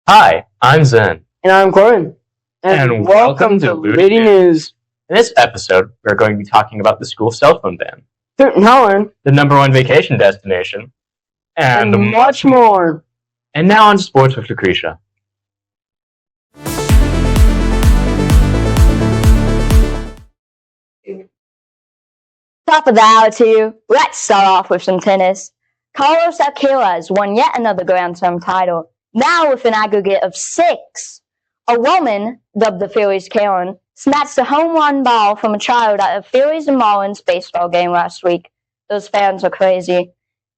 Hi, I'm Zen. And I'm Corbin. And welcome to Lutie News. In this episode, we're going to be talking about the school cell phone ban, Toot and Holland, the #1 vacation destination, and much more. And now on to sports with Lucretia. Top of the hour to you. Let's start off with some tennis. Carlos Alcaraz won yet another Grand Slam title, now with an aggregate of 6. A woman, dubbed the Phillies Karen, snatched a home run ball from a child at a Phillies and Marlins baseball game last week. Those fans are crazy.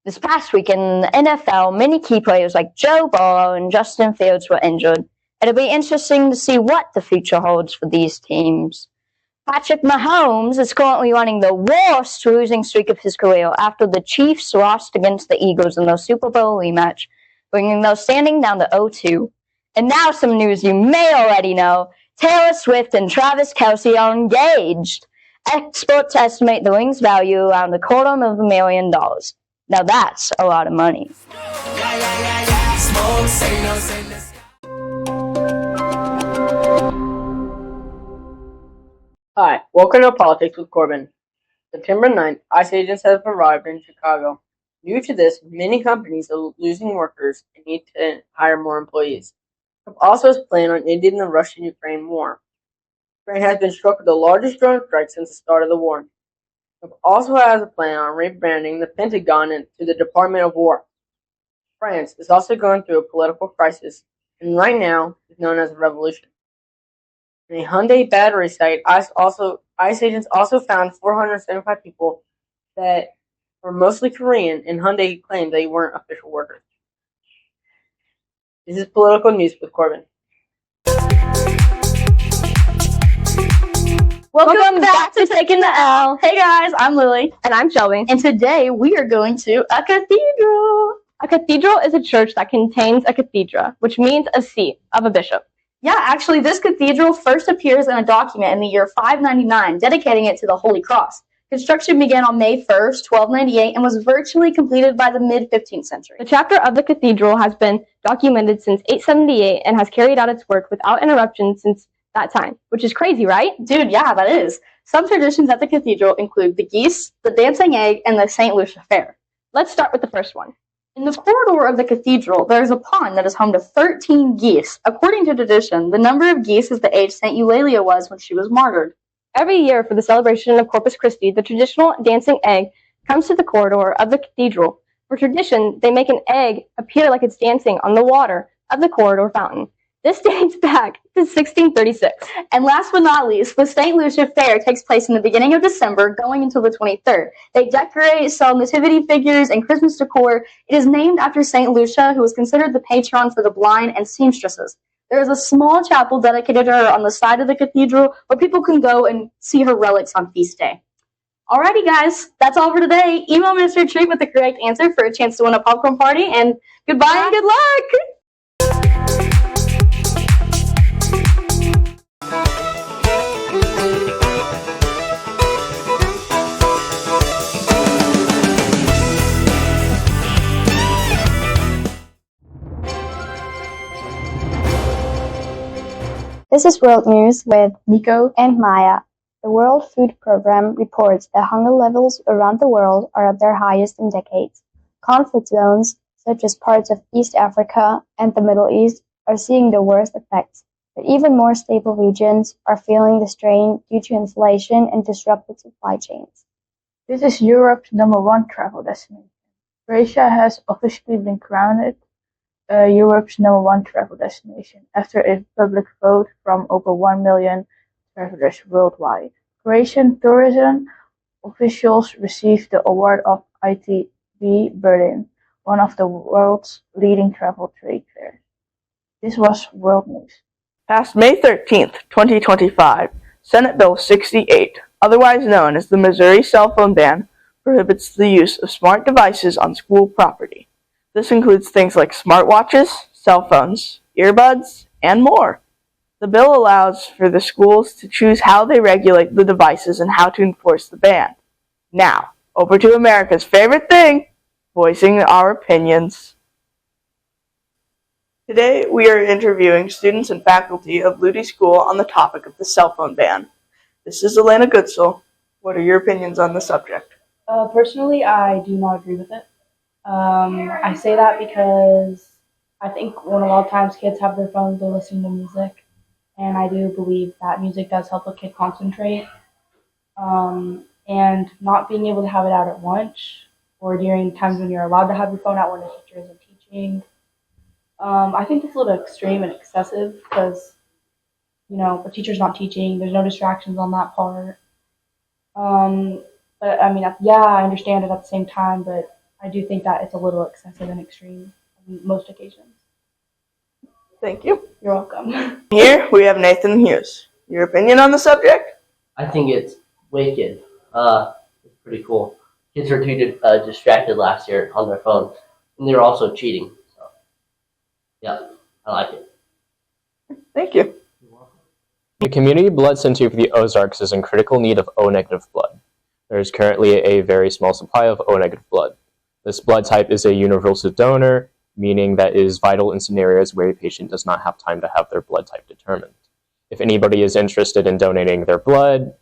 This past week in the NFL, many key players like Joe Burrow and Justin Fields were injured. It'll be interesting to see what the future holds for these teams. Patrick Mahomes is currently running the worst losing streak of his career after the Chiefs lost against the Eagles in the Super Bowl rematch, bringing their standing down to 0-2. And now some news you may already know. Taylor Swift and Travis Kelce are engaged. Experts estimate the ring's value around $250,000. Now that's a lot of money. Hi, welcome to Politics with Corbin. September 9th, ICE agents have arrived in Chicago. Due to this, many companies are losing workers and need to hire more employees. Trump also is planning on ending the Russian-Ukraine war. Ukraine has been struck with the largest drone strike since the start of the war. Trump also has a plan on rebranding the Pentagon into the Department of War. France is also going through a political crisis, and right now is known as a revolution. In a Hyundai battery site, ICE agents also found 475 people that were mostly Korean, and Hyundai claimed they weren't official workers. This is Political News with Corbin. Welcome back to Taking the L. Hey guys, I'm Lily. And I'm Shelby. And today we are going to a cathedral. A cathedral is a church that contains a cathedra, which means a seat of a bishop. Yeah, actually, this cathedral first appears in a document in the year 599, dedicating it to the Holy Cross. Construction began on May 1st, 1298, and was virtually completed by the mid-15th century. The chapter of the cathedral has been documented since 878 and has carried out its work without interruption since that time, which is crazy, right? Dude, yeah, that is. Some traditions at the cathedral include the geese, the dancing egg, and the St. Lucia Fair. Let's start with the first one. In the corridor of the cathedral, there is a pond that is home to 13 geese. According to tradition, the number of geese is the age St. Eulalia was when she was martyred. Every year for the celebration of Corpus Christi, the traditional dancing egg comes to the corridor of the cathedral. For tradition, they make an egg appear like it's dancing on the water of the corridor fountain. This dates back to 1636. And last but not least, the St. Lucia Fair takes place in the beginning of December, going until the 23rd. They decorate, sell nativity figures, and Christmas decor. It is named after St. Lucia, who was considered the patron for the blind and seamstresses. There is a small chapel dedicated to her on the side of the cathedral where people can go and see her relics on feast day. Alrighty, guys, that's all for today. Email Minister Treat with the correct answer for a chance to win a popcorn party, and goodbye and good luck! This is World News with Nico and Maya. The World Food Programme reports that hunger levels around the world are at their highest in decades. Conflict zones, such as parts of East Africa and the Middle East, are seeing the worst effects, but even more stable regions are feeling the strain due to inflation and disrupted supply chains. This is Europe's #1 travel destination. Croatia has officially been crowned Europe's #1 travel destination after a public vote from over 1 million travelers worldwide. Croatian tourism officials received the award of ITB Berlin, one of the world's leading travel trade fairs. This was World News. Passed May 13th, 2025, Senate Bill 68, otherwise known as the Missouri cell phone ban, prohibits the use of smart devices on school property. This includes things like smartwatches, cell phones, earbuds, and more. The bill allows for the schools to choose how they regulate the devices and how to enforce the ban. Now, over to America's favorite thing, voicing our opinions. Today, we are interviewing students and faculty of Lutie School on the topic of the cell phone ban. This is Elena Goodsell. What are your opinions on the subject? Personally, I do not agree with it. I say that because I think when a lot of times kids have their phones, they're listening to music, and I do believe that music does help a kid concentrate. And not being able to have it out at lunch or during times when you're allowed to have your phone out when the teacher isn't teaching. I think it's a little extreme and excessive because, the teacher's not teaching. There's no distractions on that part. But I mean, yeah, I understand it at the same time, but I do think that it's a little excessive and extreme on most occasions. Thank you. You're welcome. Here, we have Nathan Hughes. Your opinion on the subject? I think it's wicked. It's pretty cool. Kids were too distracted last year on their phones, and they were also cheating. So, yeah, I like it. Thank you. The community blood center for the Ozarks is in critical need of O-negative blood. There is currently a very small supply of O-negative blood. This blood type is a universal donor, meaning that it is vital in scenarios where a patient does not have time to have their blood type determined. If anybody is interested in donating their blood,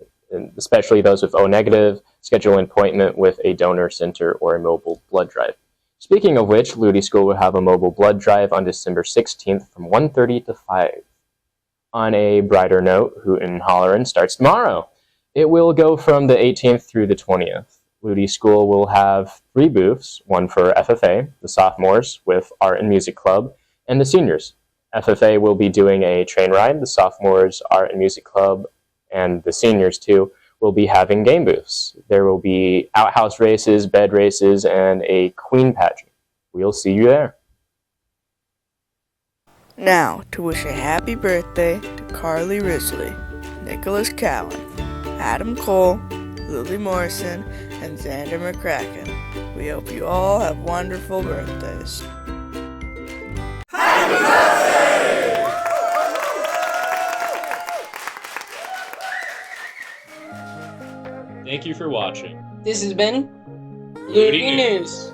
especially those with O-negative, schedule an appointment with a donor center or a mobile blood drive. Speaking of which, Lutie School will have a mobile blood drive on December 16th from 1:30 to 5. On a brighter note, Hootin' and Hollerin' starts tomorrow. It will go from the 18th through the 20th. Lutie School will have 3 booths, one for FFA, the sophomores with Art and Music Club, and the seniors. FFA will be doing a train ride, the sophomores Art and Music Club, and the seniors too, will be having game booths. There will be outhouse races, bed races, and a queen pageant. We'll see you there. Now, to wish a happy birthday to Carly Risley, Nicholas Cowan, Adam Cole, Lily Morrison, and Xander McCracken. We hope you all have wonderful birthdays. Happy birthday! Thank you for watching. This has been Lutie News.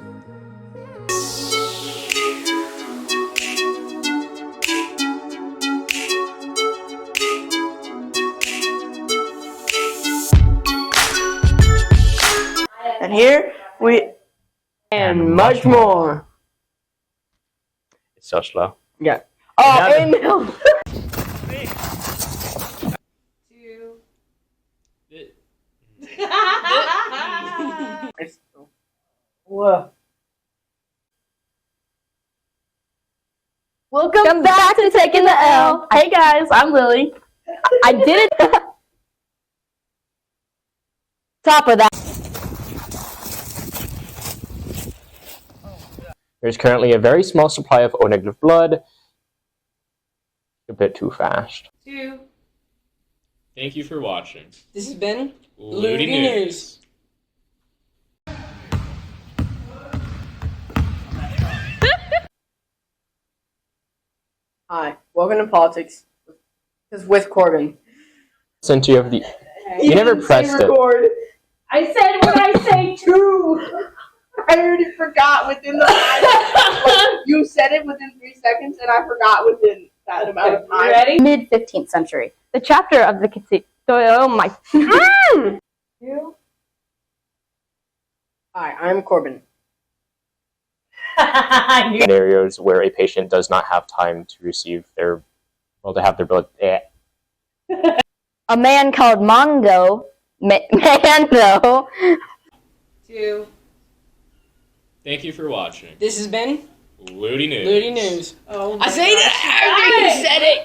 And here we And much more. It's so slow. Yeah. Oh, Emil! Whoa. Welcome back to Taking the L. Hey guys, I'm Lily. I did it. Top of that. There's currently a very small supply of O-negative blood. A bit too fast. Thank you for watching. This has been Lutie News. Hi, welcome to Politics with Corbin. Since you have the, you never pressed it. I said what I say too. I already forgot within the 5 like, you said it within 3 seconds, and I forgot within that amount of time. Ready? Mid-15th century. The chapter of the cathedral. Oh my. Hi, I'm Corbin. Scenarios where a patient does not have time to receive their, well, to have their blood. A man called Mando. Mando. Thank you for watching. This has been Lutie News. Lutie News. Oh I say that after you said it.